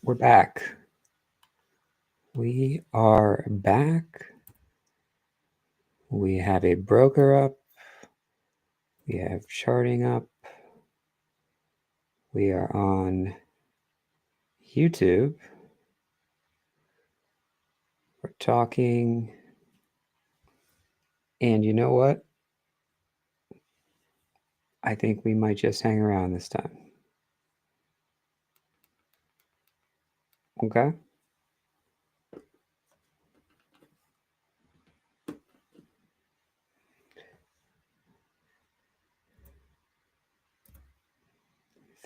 We're back. We are back. We have a broker up. We have charting up. We are on YouTube. We're talking. And you know what? I think we might just hang around this time. Okay? I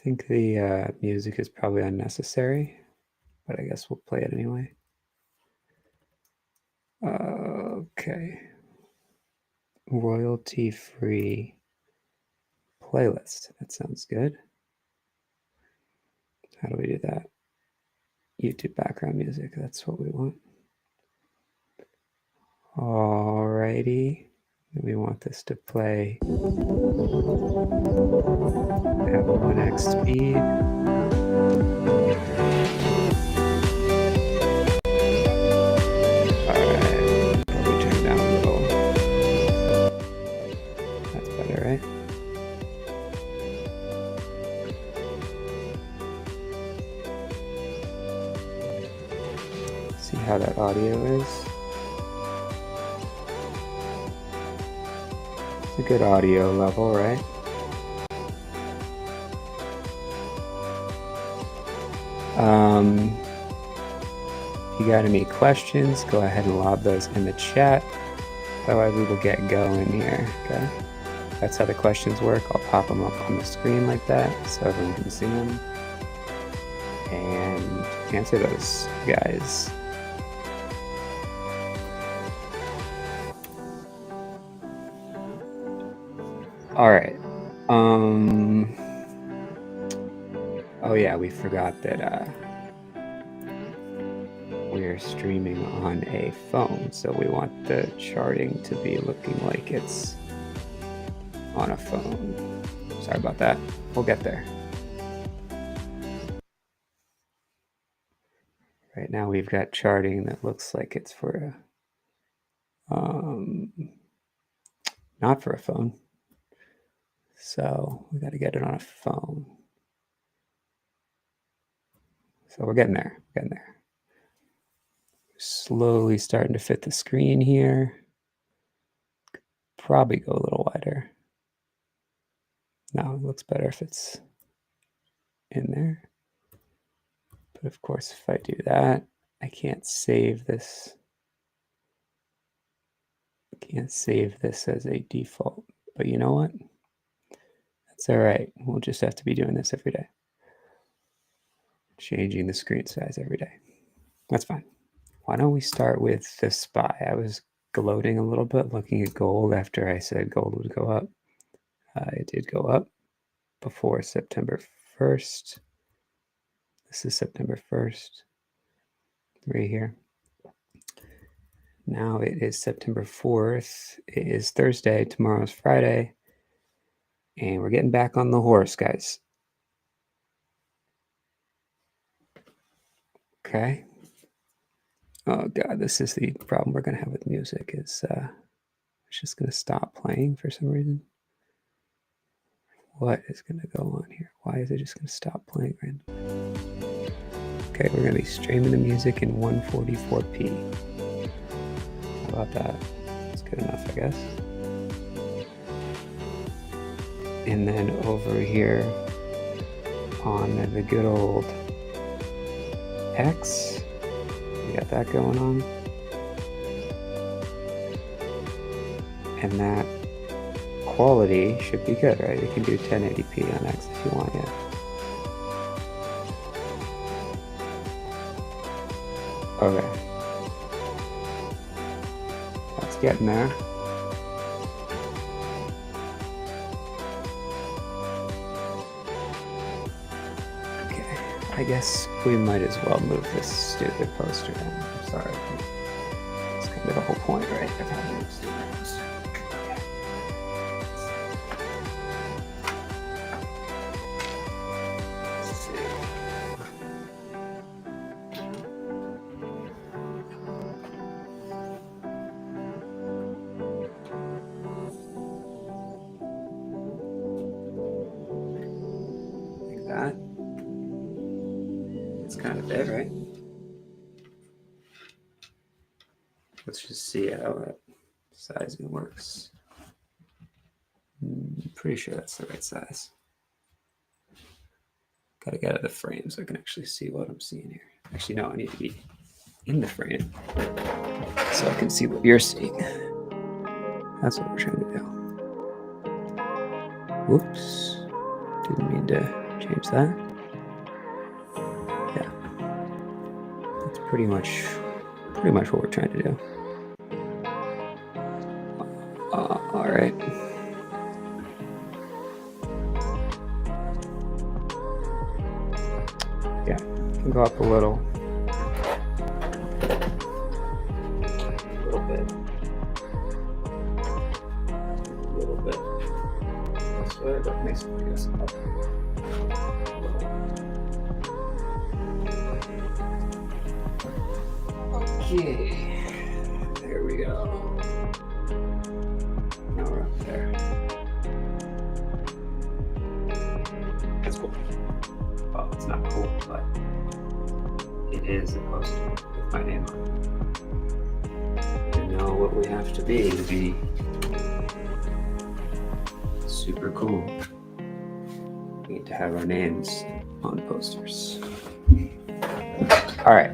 think the music is probably unnecessary, but I guess we'll play it anyway. Okay. Royalty-free playlist. That sounds good. How do we do that? YouTube background music. That's what we want. Alrighty. We want this to play at 1x speed. Alright, probably turn it down a little. That's better, right? See how that audio is. It's a good audio level, right? If you got any questions, go ahead and lob those in the chat. Otherwise, we will get going here, okay? That's how the questions work. I'll pop them up on the screen like that so everyone can see them. And answer those, guys. All right. Oh yeah, we forgot that we're streaming on a phone, so we want the charting to be looking like it's on a phone. Sorry about that. We'll get there. Right now we've got charting that looks like it's for not for a phone. So we got to get it on a phone. So we're getting there, Slowly starting to fit the screen here. Could probably go a little wider. Now it looks better if it's in there. But of course, if I do that, I can't save this. I can't save this as a default. But you know what? That's all right. We'll just have to be doing this every day. Changing the screen size every day. That's fine. Why don't we start with the SPY? I was gloating a little bit looking at gold after I said gold would go up. It did go up before September 1st. This is September 1st, right here. Now it is September 4th. It is Thursday. Tomorrow's Friday. And we're getting back on the horse, guys. Okay. Oh, God, this is the problem we're going to have with music is it's just going to stop playing for some reason. What is going to go on here? Why is it just going to stop playing randomly? Okay, we're going to be streaming the music in 144p. How about that? That's good enough, I guess. And then over here on the good old X, we got that going on. And that quality should be good, right? You can do 1080p on X if you want, yeah. Okay. That's getting there. Okay, I guess we might as well move this stupid poster down. I'm sorry. It's kind of the whole point, right? Of having a stupid poster. That's kind of it, right? Let's just see how that sizing works. Pretty sure that's the right size. Gotta get out of the frame so I can actually see what I'm seeing here. Actually, no, I need to be in the frame so I can see what you're seeing. That's what we're trying to do. Whoops. Didn't mean to change that. Yeah. That's pretty much what we're trying to do. All right. Yeah, can go up a little bit. This way, but makes it goes up. Okay, there we go. Now we're up there. That's cool. Well, it's not cool, but it is a poster with my name on it. You know what we have to be super cool. We need to have our names on posters. All right.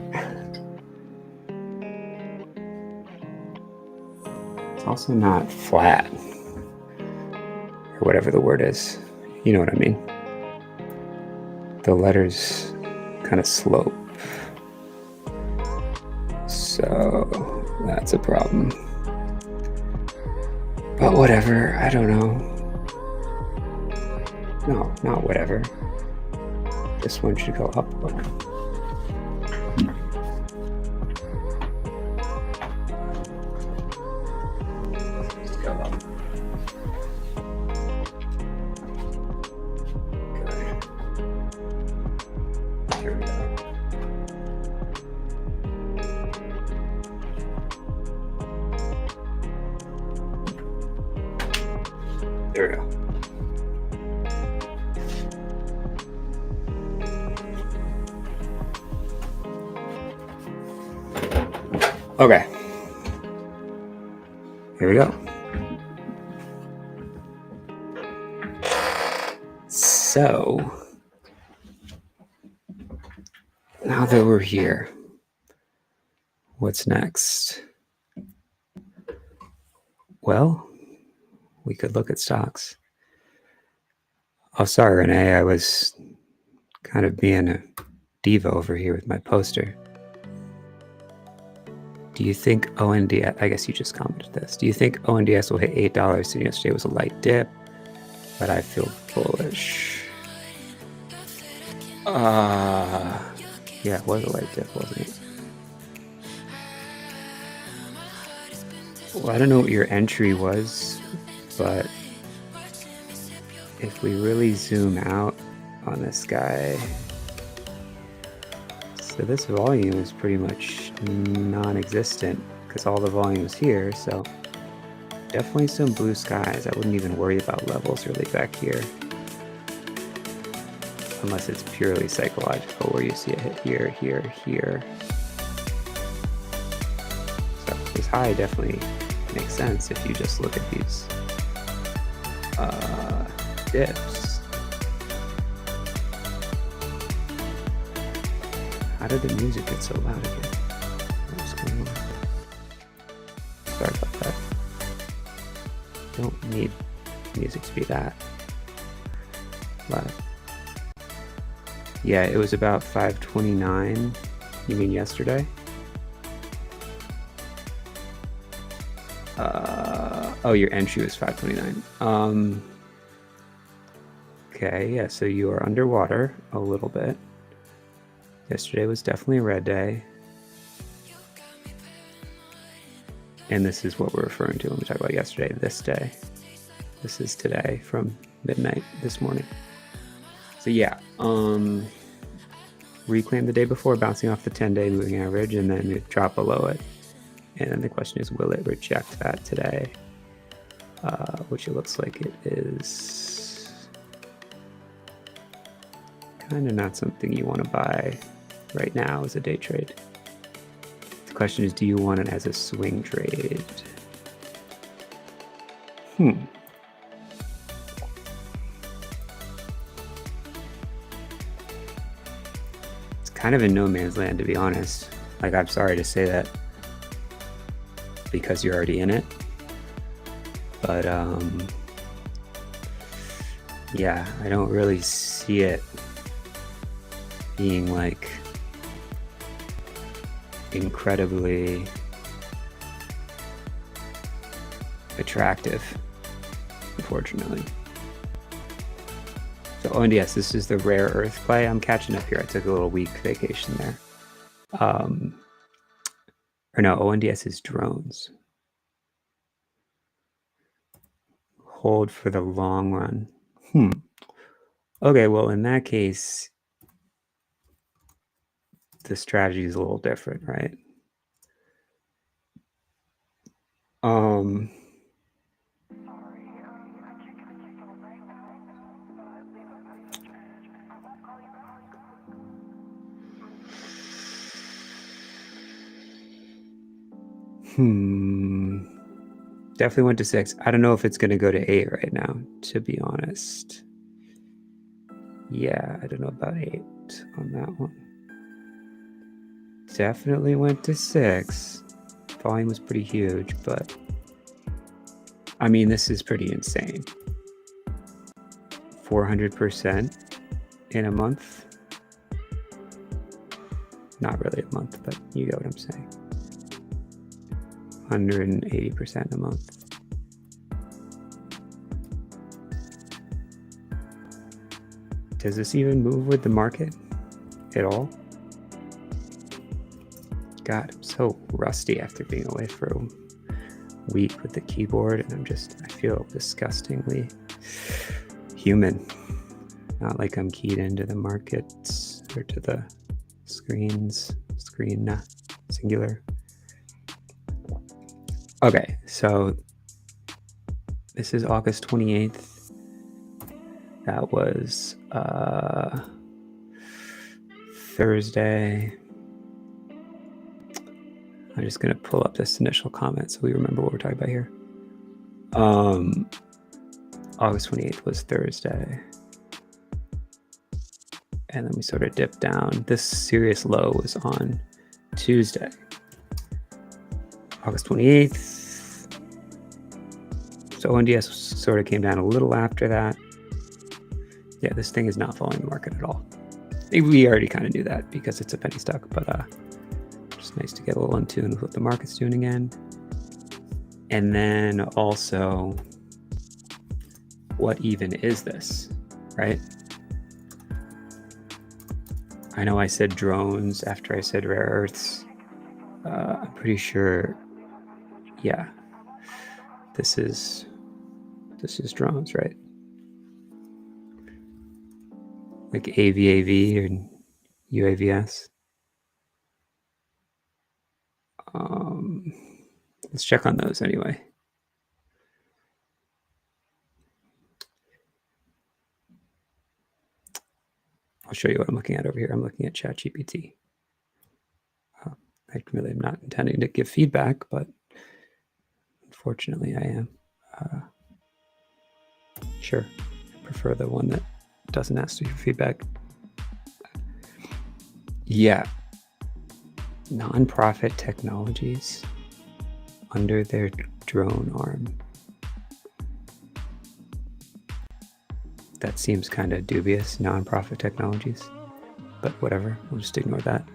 It's also not flat, or whatever the word is. You know what I mean. The letters kind of slope. So that's a problem. But whatever, I don't know. No, not whatever. This one should go up a little. Let's go up. Okay. Here we go. There we go. Okay. Here we go. So, now that we're here, what's next? Well, we could look at stocks. Oh, sorry, Renee. I was kind of being a diva over here with my poster. Do you think ONDS, I guess you just commented this, do you think ONDS will hit $8? So yesterday was a light dip, but I feel bullish. Yeah, it was a light dip, wasn't it? Well, I don't know what your entry was, but if we really zoom out on this guy, so this volume is pretty much non-existent because all the volume is here, so definitely some blue skies. I wouldn't even worry about levels really back here. Unless it's purely psychological where you see a hit here, here, here. So this high definitely makes sense if you just look at these dips. How did the music get so loud again? What's going on? Sorry about that. Don't need music to be that loud. Yeah, it was about 5:29. You mean yesterday? Oh, your entry was 5:29. Okay, yeah, so you are underwater a little bit. Yesterday was definitely a red day. And this is what we're referring to when we talk about yesterday, this day. This is today from midnight this morning. So yeah, reclaim the day before, bouncing off the 10-day moving average, and then it drop below it. And then the question is, will it reject that today? Which it looks like it is kind of not something you want to buy right now as a day trade. The question is, do you want it as a swing trade? It's kind of in no man's land, to be honest. Like, I'm sorry to say that because you're already in it. But, yeah, I don't really see it being like incredibly attractive, unfortunately. So ONDS, this is the rare earth play. I'm catching up here. I took a little week vacation there. Or no, ONDS is drones. Hold for the long run. Okay, well, in that case, the strategy is a little different, right? Definitely went to 6. I don't know if it's going to go to 8 right now, to be honest. Yeah, I don't know about 8 on that one. Definitely went to 6. Volume was pretty huge, but I mean, this is pretty insane. 400% in a month. Not really a month, but you get what I'm saying. 180% a month. Does this even move with the market at all? God, I'm so rusty after being away for a week with the keyboard, and I feel disgustingly human. Not like I'm keyed into the markets or to the screen, singular. Okay, so this is August 28th. That was Thursday. I'm just going to pull up this initial comment so we remember what we're talking about here. August 28th was Thursday. And then we sort of dipped down. This serious low was on Tuesday. August 28th. So ONDS sort of came down a little after that. Yeah, this thing is not following the market at all. We already kind of knew that because it's a penny stock, but just nice to get a little in tune with what the market's doing again. And then also, what even is this, right? I know I said drones after I said rare earths. I'm pretty sure, yeah, this is drones, right? Like AVAV and UAVS. Let's check on those anyway. I'll show you what I'm looking at over here. I'm looking at ChatGPT. I really am not intending to give feedback, but unfortunately I am. Sure, I prefer the one that doesn't ask you for feedback. Yeah. Nonprofit technologies under their drone arm. That seems kind of dubious, nonprofit technologies, but whatever, we'll just ignore that.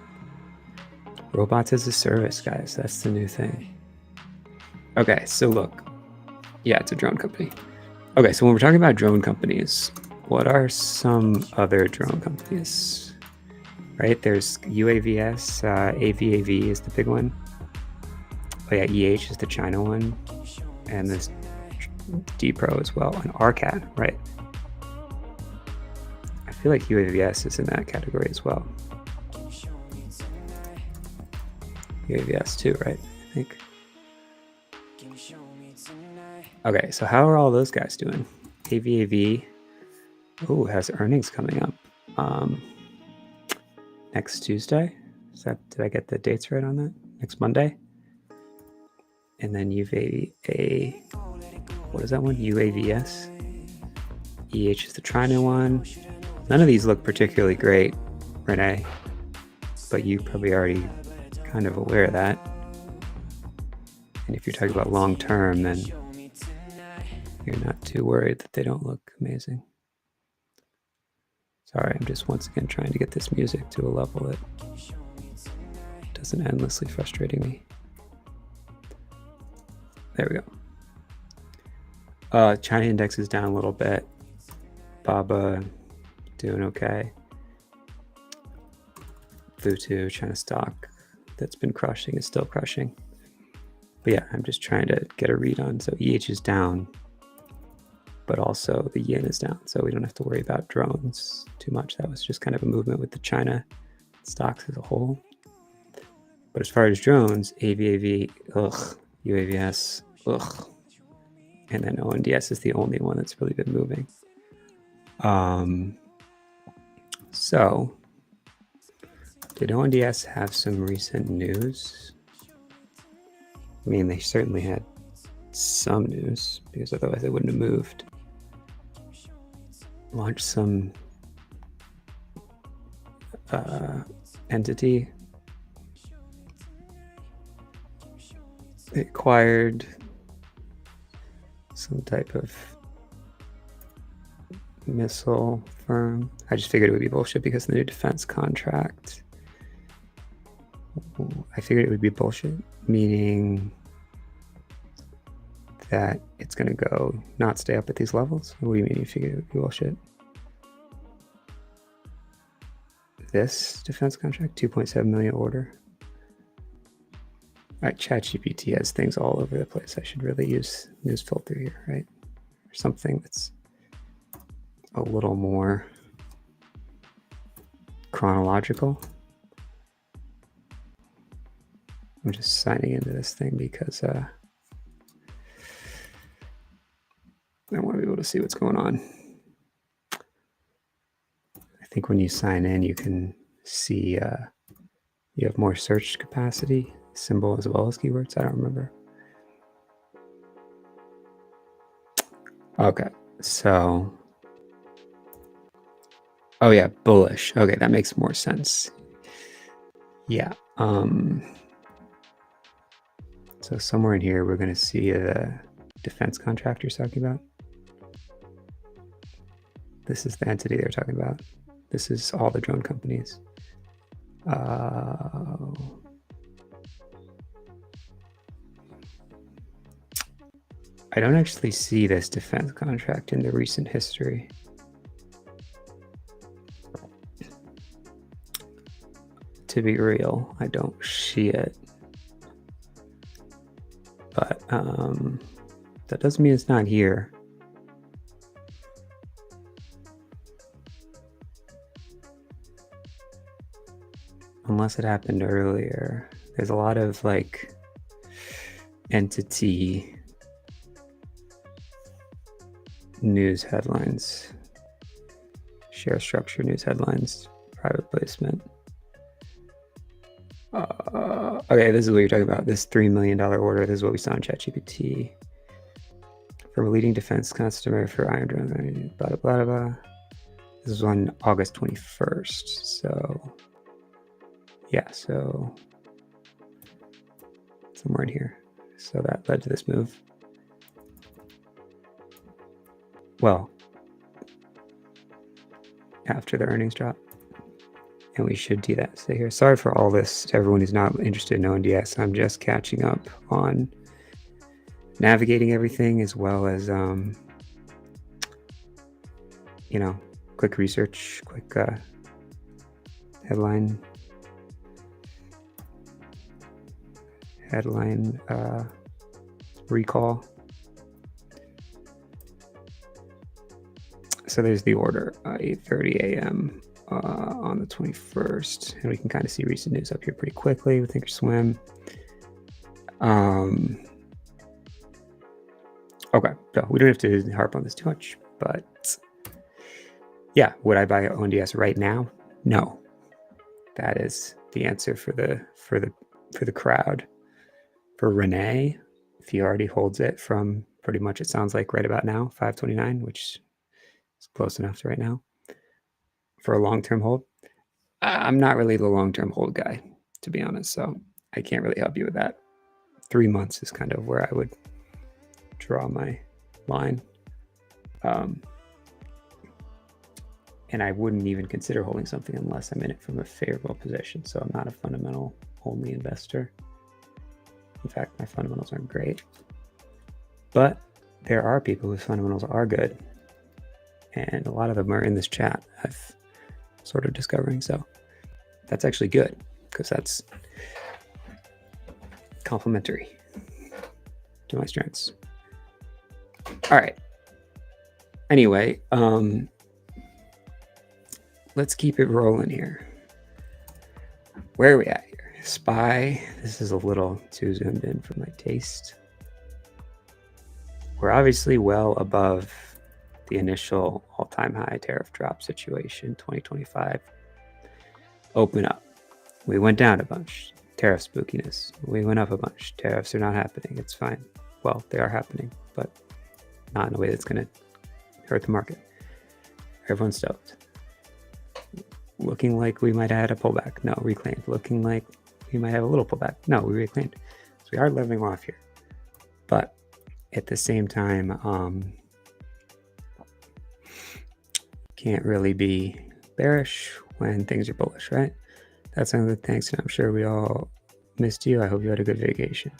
Robots as a service, guys, that's the new thing. Okay, so look, yeah, it's a drone company. Okay, so when we're talking about drone companies, what are some other drone companies? Right, there's UAVS, AVAV is the big one. Oh yeah, EH is the China one, and there's DPro as well, and ARCAT, right? I feel like UAVS is in that category as well. UAVS too, right? I think. Okay, so how are all those guys doing? AVAV, has earnings coming up. next Tuesday. Did I get the dates right on that? Next Monday. And then what is that one? UAVS. EH is the China one. None of these look particularly great, Renee, but you probably already kind of aware of that. And if you're talking about long term, then you're not too worried that they don't look amazing. Sorry, I'm just once again trying to get this music to a level that doesn't endlessly frustrating me. There we go. China index is down a little bit. BABA doing okay. Futu, China stock that's been crushing is still crushing. But yeah, I'm just trying to get a read on. So EH is down, but also the yen is down. So we don't have to worry about drones too much. That was just kind of a movement with the China stocks as a whole. But as far as drones, AVAV, ugh, UAVS, ugh. And then ONDS is the only one that's really been moving. So did ONDS have some recent news? I mean, they certainly had some news because otherwise they wouldn't have moved. Launched some entity. They acquired some type of missile firm. I just figured it would be bullshit because of the new defense contract. I figured it would be bullshit, meaning that it's going to go not stay up at these levels. What do you mean you figured it would be bullshit? This defense contract, 2.7 million order. All right, ChatGPT has things all over the place. I should really use news filter here, right? Or something that's a little more chronological. I'm just signing into this thing because I want to be able to see what's going on. I think when you sign in, you can see you have more search capacity, symbol as well as keywords. I don't remember. Okay, so oh yeah, bullish. Okay, that makes more sense. Yeah. So somewhere in here, we're going to see the defense contract you're talking about. This is the entity they're talking about. This is all the drone companies. I don't actually see this defense contract in the recent history. To be real, I don't see it. But that doesn't mean it's not here. Unless it happened earlier. There's a lot of like entity news headlines, share structure news headlines, private placement. Okay, this is what you're talking about. This $3 million order. This is what we saw in ChatGPT from a leading defense customer for Iron Drone. Blah, blah, blah, blah. This was on August 21st. So, yeah, so somewhere in here. So that led to this move. Well, after the earnings drop. And we should do that. Stay here. Sorry for all this to everyone who's not interested in ONDS. I'm just catching up on navigating everything as well as, quick research, quick headline recall. So there's the order, 8:30 a.m. On the 21st, and we can kind of see recent news up here pretty quickly with Thinkorswim. Okay, so we don't have to harp on this too much, but yeah, would I buy ONDS right now? No. That is the answer for the crowd. For Renee, if he already holds it from pretty much, it sounds like right about now, 529, which is close enough to right now. For a long-term hold, I'm not really the long-term hold guy, to be honest, so I can't really help you with that. 3 months is kind of where I would draw my line. And I wouldn't even consider holding something unless I'm in it from a favorable position. So I'm not a fundamental only investor. In fact, my fundamentals aren't great. But there are people whose fundamentals are good. And a lot of them are in this chat, I've sort of discovering. So that's actually good because that's complementary to my strengths. All right. Anyway, let's keep it rolling here. Where are we at here? SPY. This is a little too zoomed in for my taste. We're obviously well above the initial all-time high tariff drop situation, 2025. Open up. We went down a bunch. Tariff spookiness. We went up a bunch. Tariffs are not happening. It's fine. Well, they are happening, but not in a way that's going to hurt the market. Everyone's stoked. Looking like we might have had a pullback. No, reclaimed. Looking like we might have a little pullback. No, we reclaimed. So we are leveling off here. But at the same time, can't really be bearish when things are bullish, right? That's one of the things, and I'm sure we all missed you. I hope you had a good vacation.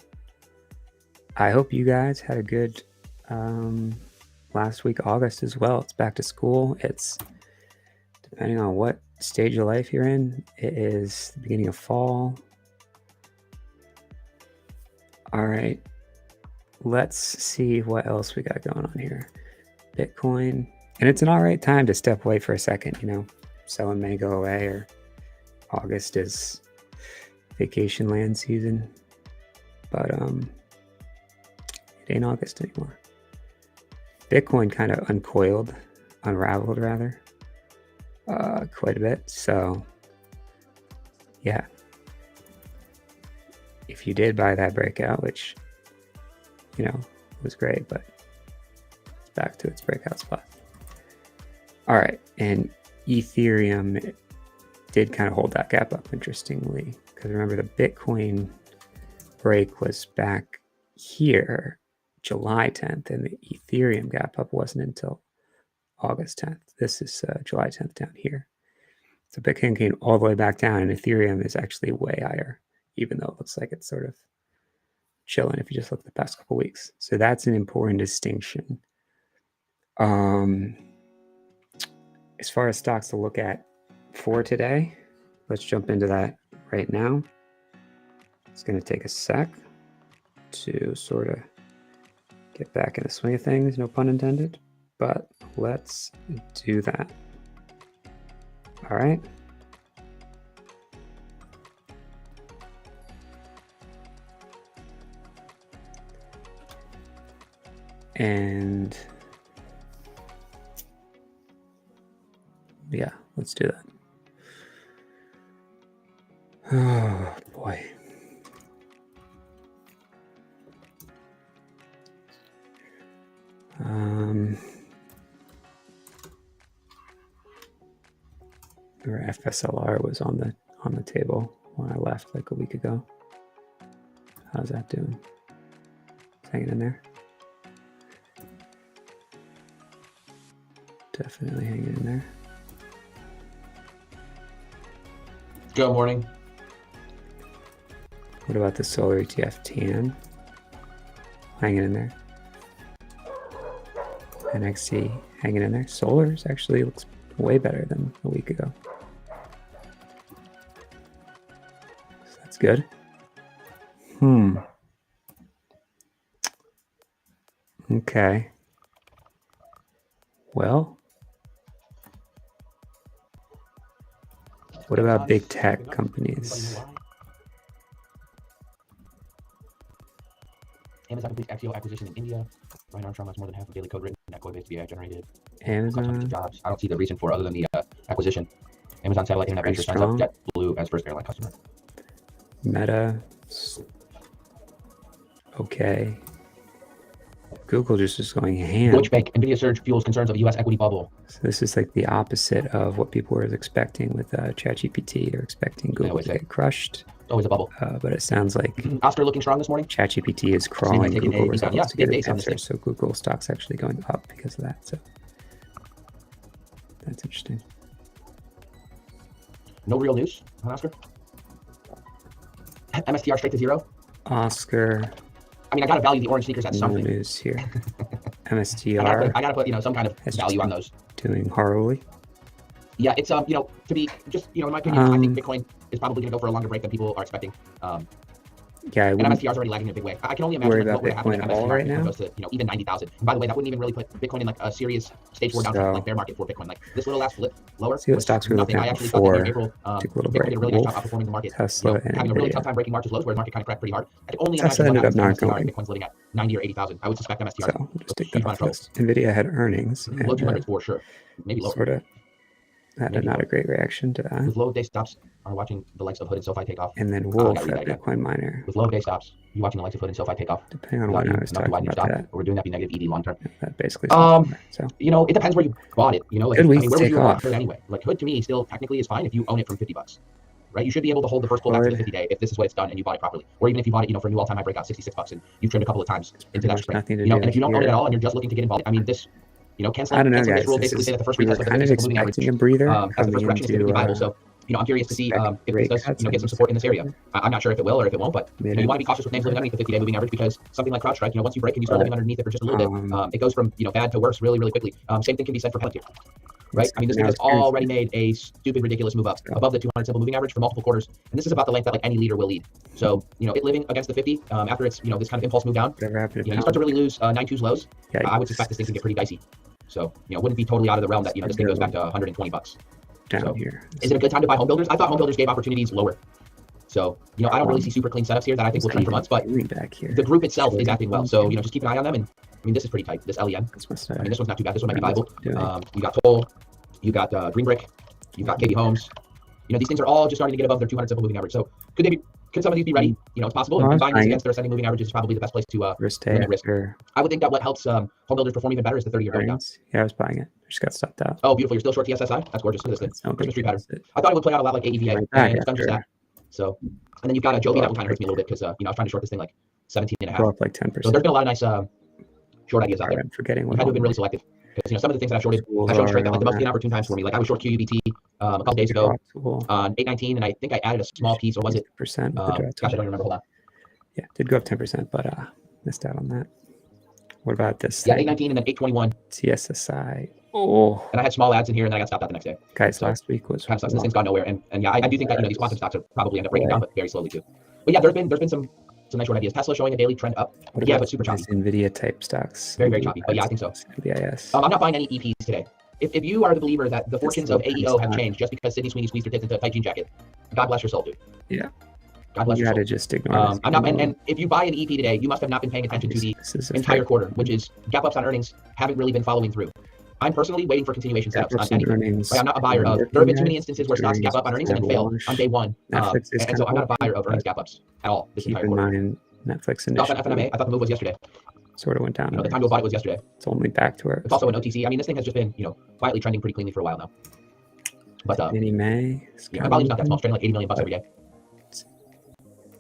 I hope you guys had a good last week, August as well. It's back to school. It's depending on what stage of life you're in. It is the beginning of fall. All right. Let's see what else we got going on here. Bitcoin. And it's an all right time to step away for a second, you know. Selling may go away, or August is vacation land season. But it ain't August anymore. Bitcoin kind of unraveled rather, quite a bit. So yeah, if you did buy that breakout, which, you know, was great, but it's back to its breakout spot. All right, and Ethereum did kind of hold that gap up, interestingly, because remember the Bitcoin break was back here July 10th, and the Ethereum gap up wasn't until August 10th. This is July 10th down here. So Bitcoin came all the way back down, and Ethereum is actually way higher, even though it looks like it's sort of chilling if you just look at the past couple weeks. So that's an important distinction. As far as stocks to look at for today, let's jump into that right now. It's going to take a sec to sort of get back in the swing of things, no pun intended, but let's do that. All right. And yeah, let's do that. Oh boy. Or FSLR was on the table when I left like a week ago. How's that doing? It's hanging in there. Definitely hanging in there. Good morning. What about the solar ETF TN? Hanging in there. NXT hanging in there. Solar's actually looks way better than a week ago. So that's good. Okay. Well, what about big tech companies? Amazon completes Axio acquisition in India. Ryan Armstrong has more than half of daily code written that Coinbase BI generated. Amazon Jobs. I don't see the reason for it other than the acquisition. Amazon Satellite Internet Very Venture signs up strong. JetBlue as first airline customer. Meta. Okay. Google just is going ham. Deutsche Bank, Nvidia surge fuels concerns of a U.S. equity bubble. So this is like the opposite of what people were expecting with ChatGPT. They're expecting Google always to say. get crushed, Always a bubble. but it sounds like Oscar looking strong this morning. ChatGPT is crawling taking Google a beat down. results Yeah, to get big its days on this answers. So Google stock's actually going up because of that. So that's interesting. No real news on Oscar. MSTR straight to zero. Oscar, I mean, I gotta value the orange sneakers at no something. news here. I MSTR gotta put some kind of That's value just- on those. doing horribly. Yeah, it's to be just in my opinion, I think Bitcoin is probably gonna go for a longer break than people are expecting. Yeah, I And wouldn't MSTR is already lagging in a big way. I can only imagine worry like, about what would happen if Bitcoin at all MSTR right Bitcoin now. goes to even 90,000. And by the way, that wouldn't even really put Bitcoin in like a serious stage 4 downtrend, So- like bear market for Bitcoin. Like this little last flip lower. See what was stocks we were nothing. looking I at actually thought that in before. April, Took a little Bitcoin break. did a really nice job Wolf, outperforming the market. Tesla, and Having a really Nvidia. tough time breaking March's lows, where the market kind of cracked pretty hard. I can only Tesla imagine what ended up happens to not MSTR and going. Bitcoin's living at 90 or 80,000. I would suspect MSTR So just take huge that amount off of trouble. list. Nvidia had earnings Low and 200s for sure, maybe lower. sort of had Maybe not a lower. great reaction to that. With low day stops, are watching the likes of Hood and SoFi take off. And then gotta Wolf read that at again. Bitcoin Miner. With low day stops, you watching the likes of Hood and SoFi take off. Depending on Without when you I was not talking widen your about stock, that, or we're doing that be negative EV long term. that basically. So It depends where you bought it. Like, Good week where to would take you have bought off. Hood anyway? Like Hood to me still technically is fine if you own it from $50, right? You should be able to hold the first pullback to the Hood. 50-day if this is what it's done and you bought it properly, or even if you bought it, for a new all-time high breakout, $66, and you've trimmed a couple of times into that much spring. nothing to And do if you don't own it here. at all and you're just looking to get involved, I mean this. Canceling, I don't know, canceling guys. this rule This basically is, say that the first we retest were of the kind of 50 moving average expecting a breather as the coming first correction is typically into viable. So I'm curious to see if this rate does cuts get on some support in this area. I'm not sure if it will or if it won't, but you minute. want to be cautious with names living underneath the 50-day moving average, because something like CrowdStrike, once you break and you start living underneath it for just a little bit, it goes from bad to worse really, really quickly. Same thing can be said for Palantir. Right? I mean, this thing has already made a stupid, ridiculous move up above the 200 simple moving average for multiple quarters, and this is about the length that any leader will lead. So, it living against the 50 after it's this kind of impulse move down, you start to really lose 9-2's lows. I would suspect this thing can get pretty dicey. So, it wouldn't be totally out of the realm that this thing goes back to $120. down So, here. is it a good time to buy home builders? I thought home builders gave opportunities lower. So, I don't really see super clean setups here that I think will trend for months, but back here. the group itself is acting well. So, just keep an eye on them. And I mean, this is pretty tight. This LEN. That's what's I mean, this one's not too bad. This one might be viable. You got Toll, you got Green Brick, you got KB Homes. These things are all just starting to get above their 200 simple moving average. So could some of these be ready? It's possible. And buying these against their ascending moving averages is probably the best place to first day limit risk. after I would think that what helps home builders perform even better is the 30-year breakdown. earnings. Yeah, I was buying it. I just got stopped out. Oh, beautiful. You're still short TSSI? That's gorgeous. Look at this It's no thing. Christmas tree big pattern. deal. I thought it would play out a lot like AEVA, Right back and it's done just after. that. So, and then you've got a Joby that one kind of hurts me a little bit because, I was trying to short this thing like 17 and a half. Go up like 10%. So there's been a lot of nice short ideas out there. I'm forgetting You what had to have all been really selective because, some of the things that I've shorted, tools I showed are straight like the most on inopportune times for me. Like I was short QUBT a couple days that. ago Tool, on 819, and I think I added a small piece, or was it? percent? Gosh, I don't even remember. Hold on. Yeah, did go up 10%, but missed out on that. What about this? Yeah, thing? 819 and then 821, TSSI. Oh, and I had small ads in here, and then I got stopped out the next day. guys, So, last week was Kind of sucks. This thing's gone nowhere, and yeah, I do think that these quantum stocks are probably end up breaking down, but very slowly too. But yeah, there's been some nice short ideas. Tesla showing a daily trend up. What Yeah, about but super choppy. these NVIDIA type stocks? Very, very choppy. But yeah, I think so. NVIS. I'm not buying any EPs today. If you are the believer that the fortunes of AEO have changed just because Sydney Sweeney squeezed her tits into a tight jean jacket, God bless your soul, dude. Yeah. God bless You your gotta soul. just ignore this. I'm not, and if you buy an EP today, you must have not been paying attention to the This is a entire fake quarter, which is gap ups on earnings haven't really been following through. I'm personally waiting for continuation gap setups on ups in anything. earnings. But I'm not a buyer of. There have been too many instances where stocks gap up on earnings and then fail on day one. Netflix is And so I'm not a buyer of earnings gap ups at all this Keep entire in quarter. mind, Netflix Thoughts on initially FNMA? I thought the move was yesterday. sort of went down. The time to buy it was yesterday. It's only back to where It's also an OTC. I mean, this thing has just been, quietly trending pretty cleanly for a while now. But Annie May. my volume's not that small. It's trading like 80 million bucks every day.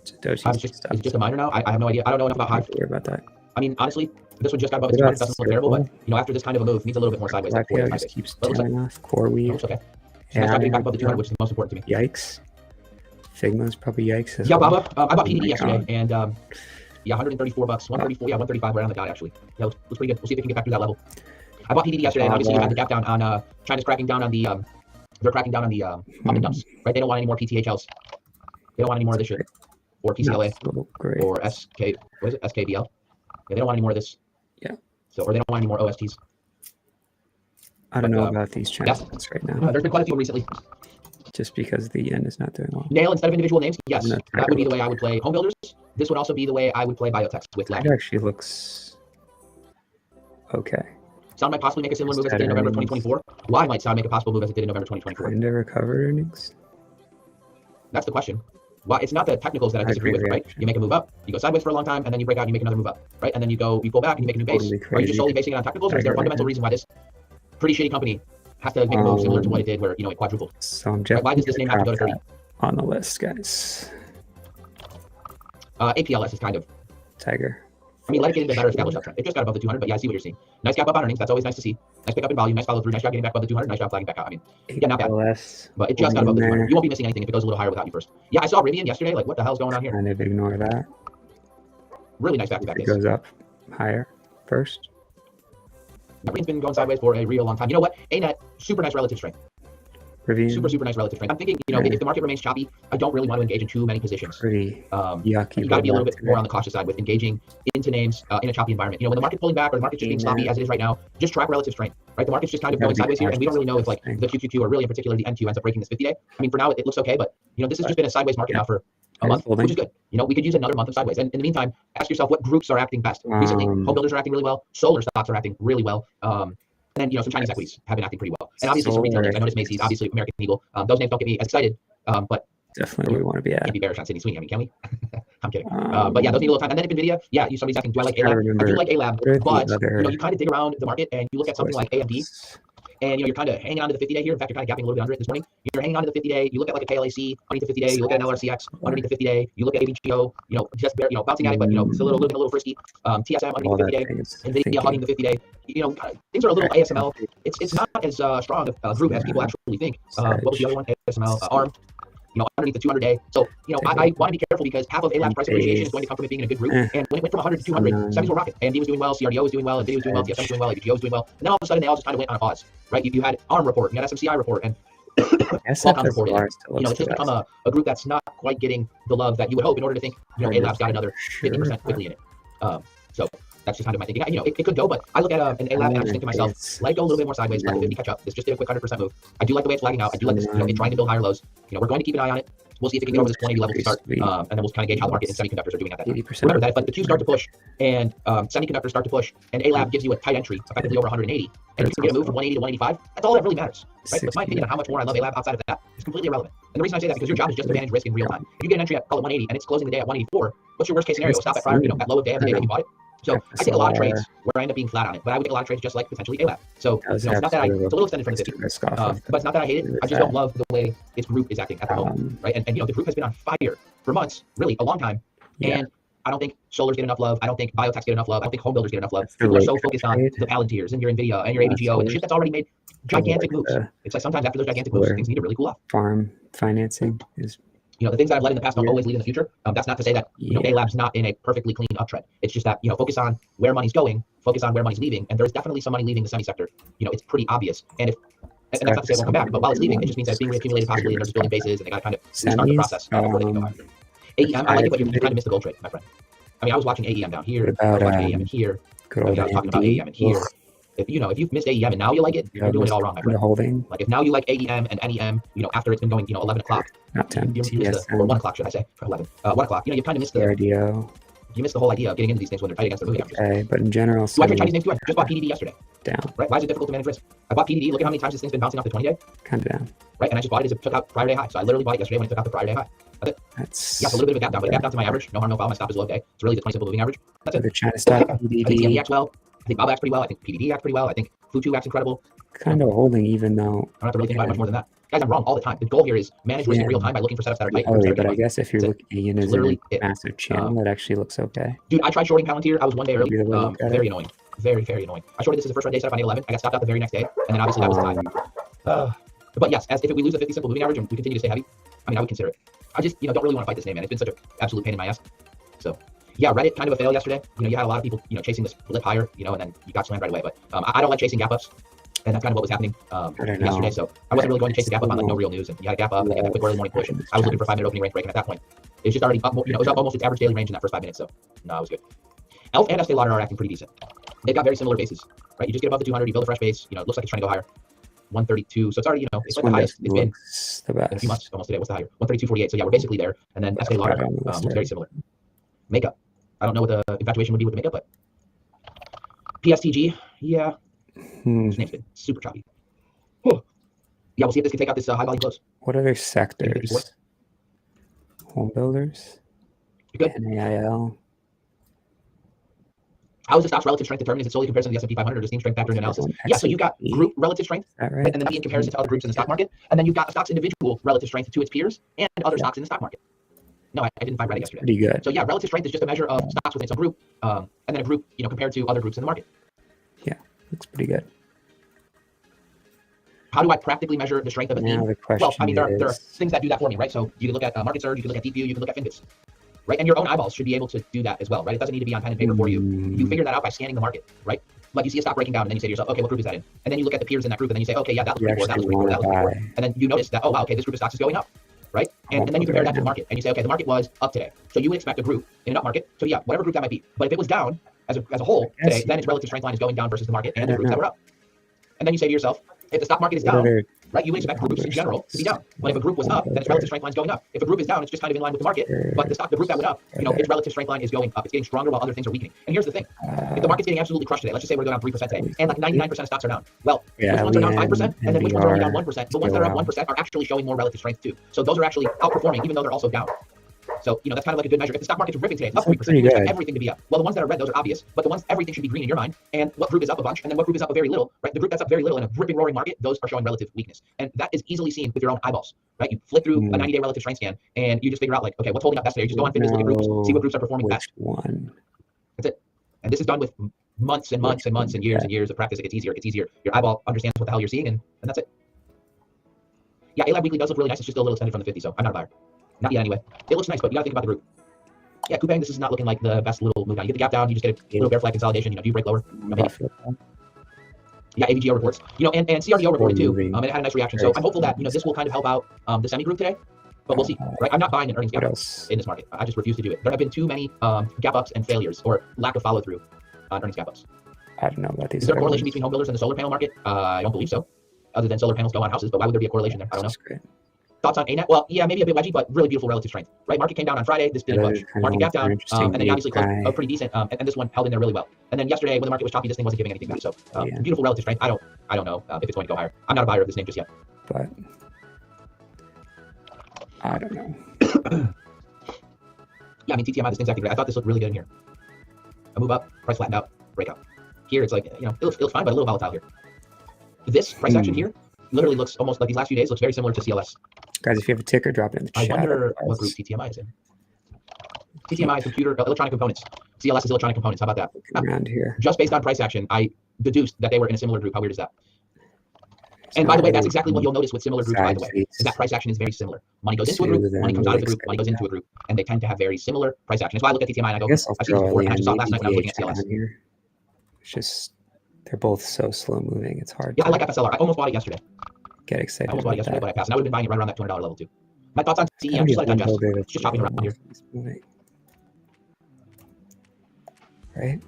Satoshi Is it just a minor now? I have no idea. I don't know enough about Hive. Worry about that. I mean, honestly, this one just got above What its 200. about Doesn't look terrible, but Circle? after this kind of a move, needs a little bit more sideways. Like YPO 45 just keeps But it looks like- tailing off. CoreWeave. looks okay. So nice job getting back above the 200, which is the most important to me. Yikes. Figma's probably yikes as Yeah, well. Baba. I bought Oh PDD my yesterday, God. and yeah, $134, 134, yeah, 135 right on the dot actually. Yeah, looks pretty good. We'll see if it can get back to that level. I bought PDD yesterday, and obviously you had the gap down on China's cracking down on the they're cracking down on the optic dumps, right? They don't want any more PTHLs. They don't want any more of this shit, or PCLA, Oh, great. or SK. What is it? SKBL. Yeah, they don't want any more of this. Yeah. So, or they don't want any more OSTs. I don't but, know about these transactions right now, There's been quite a few recently. just because the yen is not doing well. Nail instead of individual names. Yes, No, that would be the way I would play home builders. This would also be the way I would play biotech with It lag. actually looks okay. Sound might possibly make a similar move as it did in November of 2024. Why might Sound make a possible move as it did in November 2024? Kind of recovered earnings. That's the question. Why? It's not the technicals that I disagree with, right? You make a move up, you go sideways for a long time, and then you break out and you make another move up, right? And then you pull back and you make a new base. Are you just solely basing it on technicals, or is there a fundamental reason why this pretty shitty company has to make a move similar to what it did, where it quadrupled? So I'm definitely why does this name have to go to 30 on the list, guys? APLS is kind of Tiger. I mean, let it get into a better established uptrend. It just got above the 200, but yeah, I see what you're seeing. Nice gap up on earnings. That's always nice to see. Nice pick up in volume. Nice follow through. Nice job getting back above the 200. Nice job flagging back out. I mean, yeah, not bad. But it just got above the 200. You won't be missing anything if it goes a little higher without you first. Yeah, I saw Rivian yesterday. Like, what the hell's going on here? Kind of ignore that. Really nice back-to-back It goes up higher first. Rivian's been going sideways for a real long time. You know what? ANET, super nice relative strength. Rivian. Super nice relative strength. I'm thinking, if the market remains choppy, I don't really want to engage in too many positions. Pretty yucky. You got to be a little bit more on the cautious side with engaging into names in a choppy environment. When the market's pulling back or the market's just being sloppy as it is right now, just track relative strength, right? The market's just kind of going sideways here, and we don't really know if like the QQQ or really in particular the N2 ends up breaking this 50-day. I mean, for now it looks okay, but this has just been a sideways market now for a month, which is good. We could use another month of sideways. And in the meantime, ask yourself what groups are acting best. Recently, home builders are acting really well. Solar stocks are acting really well. And then, some Chinese equities have been acting pretty well. And obviously some retail names. I noticed Macy's, obviously American Eagle. Those names don't get me as excited, but definitely we want to be at. Can't be bearish on Sydney Sweeney. I mean, can we? I'm kidding. But yeah, those need a little time. And then if NVIDIA, yeah, somebody's asking, do I like ALAB? I do like ALAB, but you kind of dig around the market and you look at something like AMD, and you're kind of hanging on to the 50-day here. In fact, you're kind of gapping a little bit under it this morning. You're hanging on to the 50-day. You look at like a KLAC underneath the 50-day. You look at an LRCX underneath the 50-day. You look at ABGO, just bouncing at it, but still looking a little frisky. TSM underneath the 50-day. NVIDIA hugging the 50-day. Things are a little ASML. It's not as strong a group as people actually think. What was the other one? ASML, ARM. Underneath the 200-day. So, I want to be careful because half of ALAB's price appreciation is going to come from it being in a good group. And when it went from 100 to 200, semis were rocking. AMD was doing well, CRDO was doing well, NVIDIA was doing well, TSM was doing well, ABGO was doing well. And then all of a sudden, they all just kind of went on a pause, right? You had ARM report, you had SMCI report, and Qualcomm reported. It's just become a group that's not quite getting the love that you would hope in order to think, ALAB's got another 50% quickly in it. So that's just kind of my thinking. It could go, but I look at an ALAB and I just think to myself, let it go a little bit more sideways, let the 50 catch up. This just did a quick 100% move. I do like the way it's lagging out. I do like this, it trying to build higher lows. We're going to keep an eye on it. We'll see if it can get over this 180 level to start, and then we'll kind of gauge how the market and semiconductors are doing at that time. Remember that if the Qs start to push and semiconductors start to push, and ALAB gives you a tight entry, effectively over 180, and you can get a move from 180 to 185, that's all that really matters, right? But my opinion on how much more I love ALAB outside of that is completely irrelevant. And the reason I say that is because your job is just to manage risk in real time. If you get an entry at call it 180 and it's closing the day at 184, what's your worst case scenario? Stop at prior, at low of day of the day that you bought it. So I take a lot of trades where I end up being flat on it, but I would take a lot of trades just like potentially ALAB. So it's not that it's a little extended from the 50, but it's not that I hate it. I just don't love the way its group is acting at the moment, right? And the group has been on fire for months, really a long time, and I don't think solars get enough love. I don't think biotechs get enough love. I don't think home builders get enough love. People are so focused on the Palantirs and your NVIDIA and your ABGO and the shit that's already made gigantic moves. It's like sometimes after those gigantic moves, things need to really cool off. Farm financing is. The things that I've led in the past will always lead in the future. That's not to say that ALAB's not in a perfectly clean uptrend. It's just that focus on where money's going, focus on where money's leaving, and there's definitely some money leaving the semi sector. It's pretty obvious. And that's not to say it won't come back, but while it's leaving, it just means that it's being reaccumulated possibly, and they're just building bases, and they got to kind of restart the process before they can go higher. AEM, I like it, but you kind of missed the gold trade, my friend. I mean, I was watching AEM down here, I was watching AEM in here, I was talking about AEM in here. If you've missed AEM and now you like it, you're doing it all wrong, my friend. Holding. Like if now you like AEM and NEM, after it's been going, 11 o'clock. Not 10. You missed or 1 o'clock, should I say? 11. 1 o'clock. You kind of missed the idea. You missed the whole idea of getting into these things when they're tight against the moving averages. Okay, but in general, so I trade Chinese names too. I just bought PDD yesterday. Down. Right? Why is it difficult to manage risk? I bought PDD. Look at how many times this thing's been bouncing off the 20-day. Kind of down. Right? And I just bought it as it took out prior day high. So I literally bought it yesterday when it took out the prior day high. That's it. That's a little bit of a gap down, but a gap down to my average. No harm, no foul. My stop is low day. It's really the 20 simple moving average. That's it. The China stock, I think TME acts well. I think Bob acts pretty well. I think PDD acts pretty well. I think Futu acts incredible. Kind of holding, even though I don't have to really think about it much more than that. Guys, I'm wrong all the time. The goal here is manage risk in real time by looking for setups that are tight. But I guess if you're looking at yen as a massive channel, that actually looks okay. Dude, I tried shorting Palantir. I was one day early. Very annoying. Very, very annoying. I shorted this as a first run day setup on 8/11. I got stopped out the very next day, and then obviously that was the time. But yes, as if we lose a 50 simple moving average and we continue to stay heavy, I mean, I would consider it. I just don't really want to fight this name, man. It's been such an absolute pain in my ass. So yeah, Reddit kind of a fail yesterday. You had a lot of people chasing this blip higher, and then you got slammed right away. But I don't like chasing gap ups. And that's kind of what was happening yesterday. So I wasn't really going to chase the gap up on no real news. And you had a gap up, and you had a quick early morning push. And I was looking for a 5-minute opening range break, and at that point, it was just already up. It was up almost its average daily range in that first 5 minutes. So no, it was good. ELF and Estee Lauder are acting pretty decent. They've got very similar bases, right? You just get above the 200, you build a fresh base. It looks like it's trying to go higher. 132. So it's already, it's like the highest it's been in a few months. Almost today. What's the higher? 132.48. So yeah, we're basically there. And then Estee Lauder looks very similar. Makeup. I don't know what the infatuation would be with the makeup, but PSTG, yeah. This name's been super choppy. Yeah, we'll see if this can take out this high volume close. What other sectors? Home builders? You good? NAIL? How is the stock's relative strength determined? Is it solely comparison to the S&P 500 or does team strength factor into analysis? Yeah, so you got group relative strength, right? And then in comparison to other groups in the stock market, and then you've got a stock's individual relative strength to its peers and other stocks in the stock market. No, I didn't find Reddit yesterday. Pretty good. So yeah, relative strength is just a measure of stocks within some group, and then a group, compared to other groups in the market. Yeah, looks pretty good. How do I practically measure the strength of a theme? Well, I mean, there are things that do that for me, right? So you can look at Market Surge, you can look at DeepView, you can look at Finviz, right? And your own eyeballs should be able to do that as well, right? It doesn't need to be on pen and paper for you. You figure that out by scanning the market, right? Like you see a stock breaking down, and then you say to yourself, okay, what group is that in? And then you look at the peers in that group, and then you say, okay, yeah, that looks pretty poor, that looks pretty poor, that looks pretty poor. And then you notice that, oh, wow, okay, this group of stocks is going up, right? And then you compare that to the market, and you say, okay, the market was up today. So you would expect a group in an up market, so yeah, whatever group that might be. But if it was down as a whole today, then its relative strength line is going down versus the market and the groups that were up. And then you say to yourself, if the stock market is down, right, you would expect groups in general to be down. When if a group was up, then its relative strength line is going up. If a group is down, it's just kind of in line with the market. But the group that went up, its relative strength line is going up. It's getting stronger while other things are weakening. And here's the thing: if the market's getting absolutely crushed today, let's just say we're going down 3% today, and like 99% of stocks are down. Well, which ones are down 5%, and then which ones are only down 1%? The ones that are up 1% are actually showing more relative strength too. So those are actually outperforming, even though they're also down. So, that's kind of like a good measure. If the stock market's ripping today, it's up 3%, you expect everything to be up. Well, the ones that are red, those are obvious, but the ones, everything should be green in your mind. And what group is up a bunch, and then what group is up a very little, right? The group that's up very little in a ripping, roaring market, those are showing relative weakness. And that is easily seen with your own eyeballs, right? You flick through a 90-day relative strength scan, and you just figure out, like, okay, what's holding up best today? You just go on Finviz, look at groups, see what groups are performing best. That's it. And this is done with months and months and months and years of practice. It gets easier. Your eyeball understands what the hell you're seeing, and that's it. Yeah, A-Lab Weekly does look really nice. It's just a little extended from the 50, so I'm not a buyer. Not yet, anyway. It looks nice, but you gotta think about the group. Yeah, Coupang, this is not looking like the best little move down. You get the gap down, you just get a little bear flag consolidation. Do you break lower? Maybe. Yeah, AVGO reports. And CRDO reported too. And it had a nice reaction. So I'm hopeful that this will kind of help out the semi group today. But we'll see. Right? I'm not buying an earnings gap in this market. I just refuse to do it. There have been too many gap ups and failures or lack of follow through on earnings gap ups. I don't know about these. Is there a correlation between home builders and the solar panel market? I don't believe so. Other than solar panels go on houses, but why would there be a correlation there? I don't know. Thoughts on ANET? Well, yeah, maybe a bit wedgy, but really beautiful relative strength. Right? Market came down on Friday. This didn't budge. Market gap down, and then obviously closed pretty decent. And this one held in there really well. And then yesterday, when the market was choppy, this thing wasn't giving anything back. So beautiful relative strength. I don't know if it's going to go higher. I'm not a buyer of this name just yet. But I don't know. Yeah, I mean TTMI, this thing's acting great. I thought this looked really good in here. A move up, price flattened out, breakout. Here it's like it looks fine, but a little volatile here. This price action here literally looks almost like these last few days looks very similar to CLS. Guys, if you have a ticker, drop it in the chat. I wonder what group TTMI is in. TTMI is electronic components. CLS is electronic components. How about that? Around here. Just based on price action, I deduced that they were in a similar group. How weird is that? And by the way, that's exactly what you'll notice with similar groups, by the way, is that price action is very similar. Money goes into a group, money comes out of the group, money goes into a group, and they tend to have very similar price action. That's why I look at TTMI and I go, I've seen this before, and I just saw it last night when I was looking at CLS. Here. It's just, they're both so slow moving, it's hard. Yeah, I like FSLR. I almost bought it yesterday. Get excited. I almost bought it yesterday, but I passed. And I would have been buying it right around that $200 level too. My thoughts on CEM, just let it digest. It's just chopping around here. Right?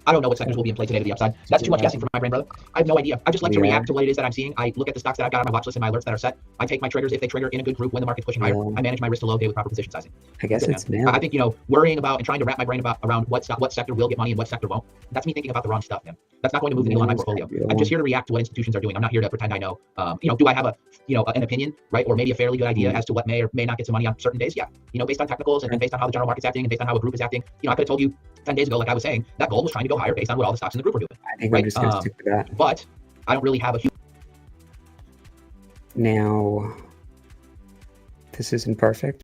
I don't know what sectors will be in play today to the upside. That's too much guessing for my brain, brother. I have no idea. I just like to react to what it is that I'm seeing. I look at the stocks that I've got on my watch list and my alerts that are set. I take my triggers if they trigger in a good group when the market's pushing higher. I manage my risk to low day with proper position sizing. I guess it's now. I think, worrying about and trying to wrap my brain around what sector will get money and what sector won't. That's me thinking about the wrong stuff, man. That's not going to move the needle on my portfolio. I'm just here to react to what institutions are doing. I'm not here to pretend I know. Do I have an opinion, right? Or maybe a fairly good idea as to what may or may not get some money on certain days? Yeah. Based on technicals and based on how the general market's acting and based on how a group is acting. I could have told you 10 days ago, like I was saying, that gold was trying to go higher based on what all the stocks in the group were doing. I think I'm just going to stick with that. But I don't really have a huge. Now, this isn't perfect,